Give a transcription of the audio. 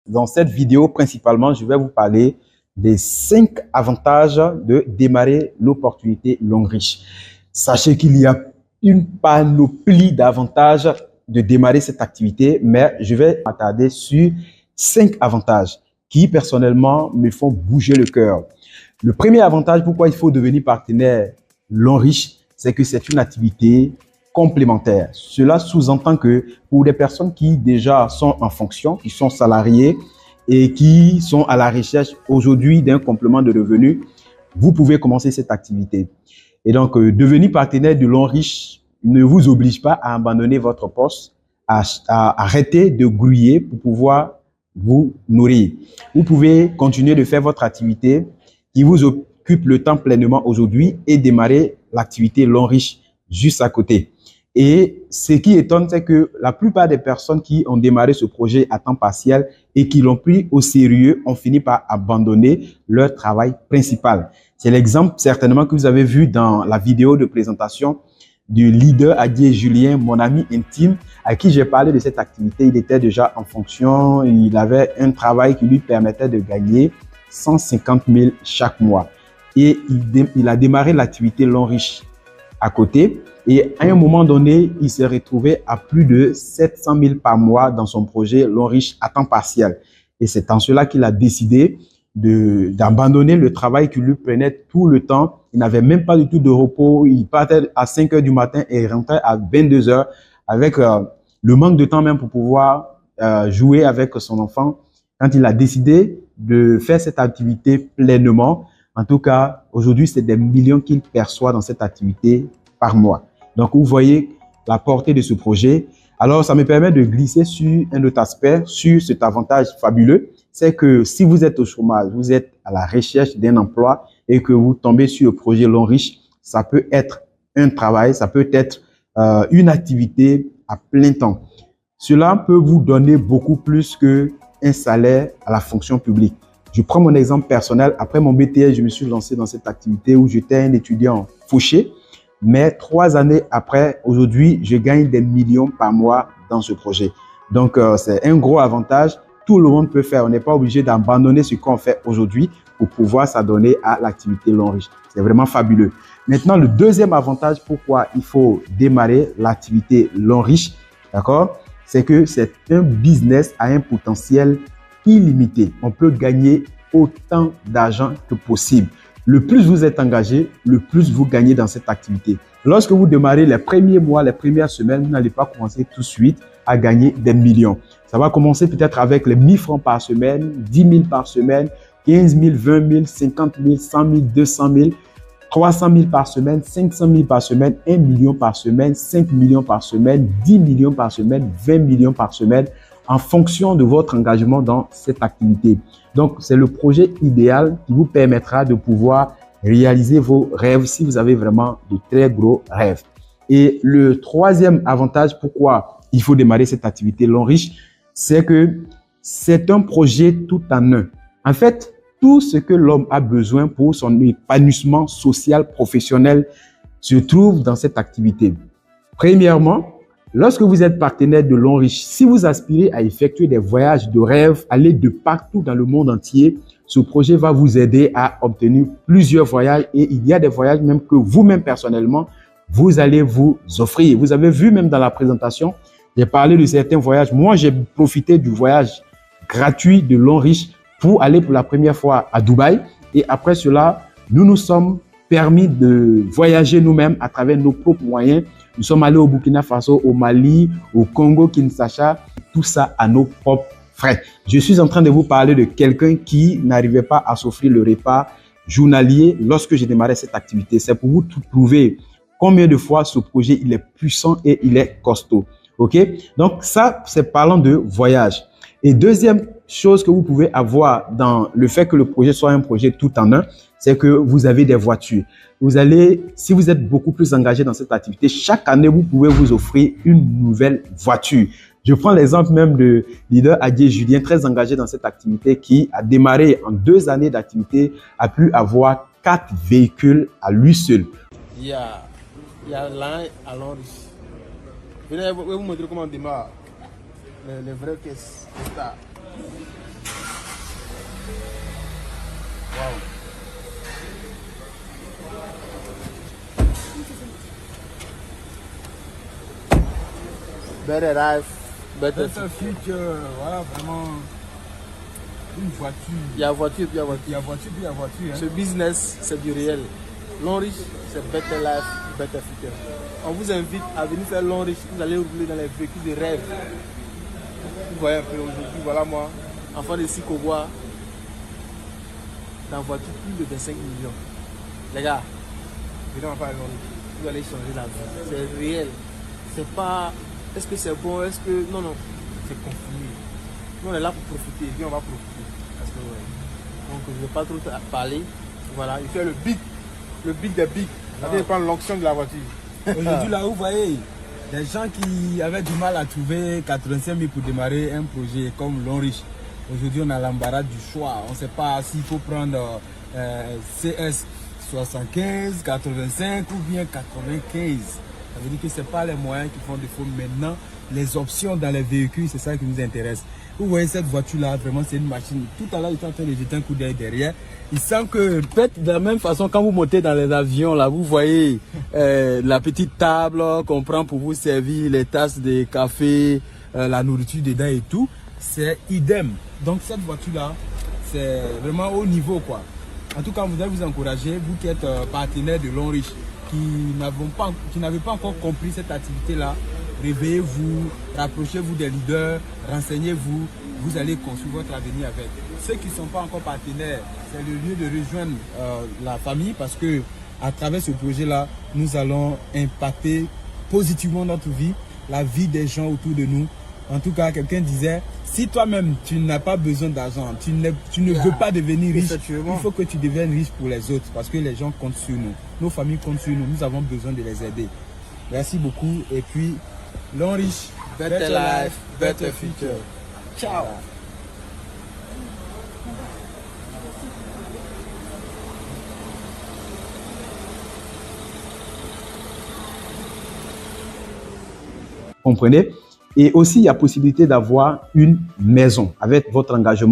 dans cette vidéo, principalement, je vais vous parler des 5 avantages de démarrer l'opportunité longue riche. Sachez qu'il y a une panoplie d'avantages de démarrer cette activité, mais je vais m'attarder sur 5 avantages qui, personnellement, me font bouger le cœur. Le premier avantage, pourquoi il faut devenir partenaire long riche, c'est que c'est une activité complémentaire. Cela sous-entend que pour des personnes qui déjà sont en fonction, qui sont salariées et qui sont à la recherche aujourd'hui d'un complément de revenus, vous pouvez commencer cette activité. Et donc, devenir partenaire de long riche ne vous oblige pas à abandonner votre poste, à arrêter de grouiller pour pouvoir vous nourrir. Vous pouvez continuer de faire votre activité qui vous occupe le temps pleinement aujourd'hui et démarrer l'activité long riche juste à côté. Et ce qui étonne, c'est que la plupart des personnes qui ont démarré ce projet à temps partiel et qui l'ont pris au sérieux ont fini par abandonner leur travail principal. C'est l'exemple certainement que vous avez vu dans la vidéo de présentation du leader Adié Julien, mon ami intime, à qui j'ai parlé de cette activité. Il était déjà en fonction, il avait un travail qui lui permettait de gagner 150 000 chaque mois. Et il a démarré l'activité long riche à côté. Et à un moment donné, il s'est retrouvé à plus de 700 000 par mois dans son projet long riche à temps partiel. Et c'est en cela qu'il a décidé d'abandonner le travail qui lui prenait tout le temps. Il n'avait même pas du tout de repos. Il partait à 5 heures du matin et rentrait à 22 heures avec le manque de temps même pour pouvoir jouer avec son enfant. Quand il a décidé de faire cette activité pleinement, en tout cas, aujourd'hui, c'est des millions qu'il perçoit dans cette activité par mois. Donc, vous voyez la portée de ce projet. Alors, ça me permet de glisser sur un autre aspect, sur cet avantage fabuleux. C'est que si vous êtes au chômage, vous êtes à la recherche d'un emploi et que vous tombez sur le projet long riche, ça peut être un travail, ça peut être une activité à plein temps. Cela peut vous donner beaucoup plus qu'un salaire à la fonction publique. Je prends mon exemple personnel. Après mon BTS, je me suis lancé dans cette activité où j'étais un étudiant fauché. Mais 3 années après, aujourd'hui, je gagne des millions par mois dans ce projet. Donc, c'est un gros avantage. Tout le monde peut faire. On n'est pas obligé d'abandonner ce qu'on fait aujourd'hui pour pouvoir s'adonner à l'activité long riche. C'est vraiment fabuleux. Maintenant, le deuxième avantage, pourquoi il faut démarrer l'activité long riche, d'accord, c'est que c'est un business à un potentiel illimité. On peut gagner autant d'argent que possible. Le plus vous êtes engagé, le plus vous gagnez dans cette activité. Lorsque vous démarrez les premiers mois, les premières semaines, vous n'allez pas commencer tout de suite à gagner des millions. Ça va commencer peut-être avec les 1000 francs par semaine, 10 000 par semaine, 15 000, 20 000, 50 000, 100 000, 200 000, 300 000 par semaine, 500 000 par semaine, 1 million par semaine, 5 millions par semaine, 10 millions par semaine, 20 millions par semaine, en fonction de votre engagement dans cette activité. Donc, c'est le projet idéal qui vous permettra de pouvoir réaliser vos rêves si vous avez vraiment de très gros rêves. Et le troisième avantage, pourquoi il faut démarrer cette activité long riche, c'est que c'est un projet tout en un. En fait, tout ce que l'homme a besoin pour son épanouissement social, professionnel, se trouve dans cette activité. Premièrement, lorsque vous êtes partenaire de long riche, si vous aspirez à effectuer des voyages de rêve, aller de partout dans le monde entier, ce projet va vous aider à obtenir plusieurs voyages et il y a des voyages même que vous-même personnellement, vous allez vous offrir. Vous avez vu même dans la présentation, j'ai parlé de certains voyages. Moi, j'ai profité du voyage gratuit de long riche pour aller pour la première fois à Dubaï et après cela, nous nous sommes permis de voyager nous-mêmes à travers nos propres moyens. Nous sommes allés au Burkina Faso, au Mali, au Congo, Kinshasa, tout ça à nos propres frais. Je suis en train de vous parler de quelqu'un qui n'arrivait pas à s'offrir le repas journalier lorsque j'ai démarré cette activité. C'est pour vous prouver combien de fois ce projet il est puissant et il est costaud. OK? Donc ça, c'est parlant de voyage. Et deuxième chose que vous pouvez avoir dans le fait que le projet soit un projet tout en un, c'est que vous avez des voitures. Vous allez, si vous êtes beaucoup plus engagé dans cette activité, chaque année, vous pouvez vous offrir une nouvelle voiture. Je prends l'exemple même de leader Adié Julien, très engagé dans cette activité, qui a démarré en 2 années d'activité, a pu avoir 4 véhicules à lui seul. Il y a l'un à Londres. Je vais vous montrer comment on démarre les vraies caisses. better life, better Better future, voilà, vraiment une voiture. Il y a voiture, puis il y a voiture. Il y a voiture, puis il y a voiture. Ce business, c'est du réel. L'enriche, c'est better life, better future. On vous invite à venir faire l'enriche. Vous allez rouler dans les véhicules de rêve. Vous voyez un peu aujourd'hui, voilà moi, enfant de Sikobois, dans voiture plus de 25 millions. Les gars, venez en faire l'enriche. Vous allez changer la vie. C'est réel. C'est pas, est-ce que c'est bon, est-ce que... Non, non, c'est confirmé. Nous, on est là pour profiter, et puis on va profiter. Parce que, ouais. Donc, je ne vais pas trop parler. Voilà, il fait le big des big. C'est-à-dire prendre l'onction de la voiture. Aujourd'hui, là, vous voyez, des gens qui avaient du mal à trouver 85 000 pour démarrer un projet comme l'Enriche. Aujourd'hui, on a l'embarras du choix. On ne sait pas s'il faut prendre CS 75, 85 ou bien 95. Ça veut dire que ce n'est pas les moyens qui font défaut maintenant. Les options dans les véhicules, c'est ça qui nous intéresse. Vous voyez cette voiture-là, vraiment, c'est une machine. Tout à l'heure, j'étais en train de jeter un coup d'œil derrière. Il sent que, peut-être de la même façon, quand vous montez dans les avions, là, vous voyez la petite table qu'on prend pour vous servir, les tasses de café, la nourriture dedans et tout. C'est idem. Donc, cette voiture-là, c'est vraiment haut niveau, quoi. En tout cas, vous allez vous encourager, vous qui êtes partenaire de l'Enriche, qui n'avez pas encore compris cette activité-là. Réveillez-vous, rapprochez-vous des leaders, renseignez-vous, vous allez construire votre avenir avec. Ceux qui ne sont pas encore partenaires, c'est le lieu de rejoindre la famille parce que à travers ce projet-là, nous allons impacter positivement notre vie, la vie des gens autour de nous. En tout cas, quelqu'un disait, si toi-même tu n'as pas besoin d'argent, tu ne veux pas devenir riche, il faut que tu deviennes riche pour les autres parce que les gens comptent sur nous. Nos familles comptent sur nous, nous avons besoin de les aider. Merci beaucoup et puis l'Enriche, Better life, better future. Ciao. Comprenez? Et aussi, il y a possibilité d'avoir une maison avec votre engagement.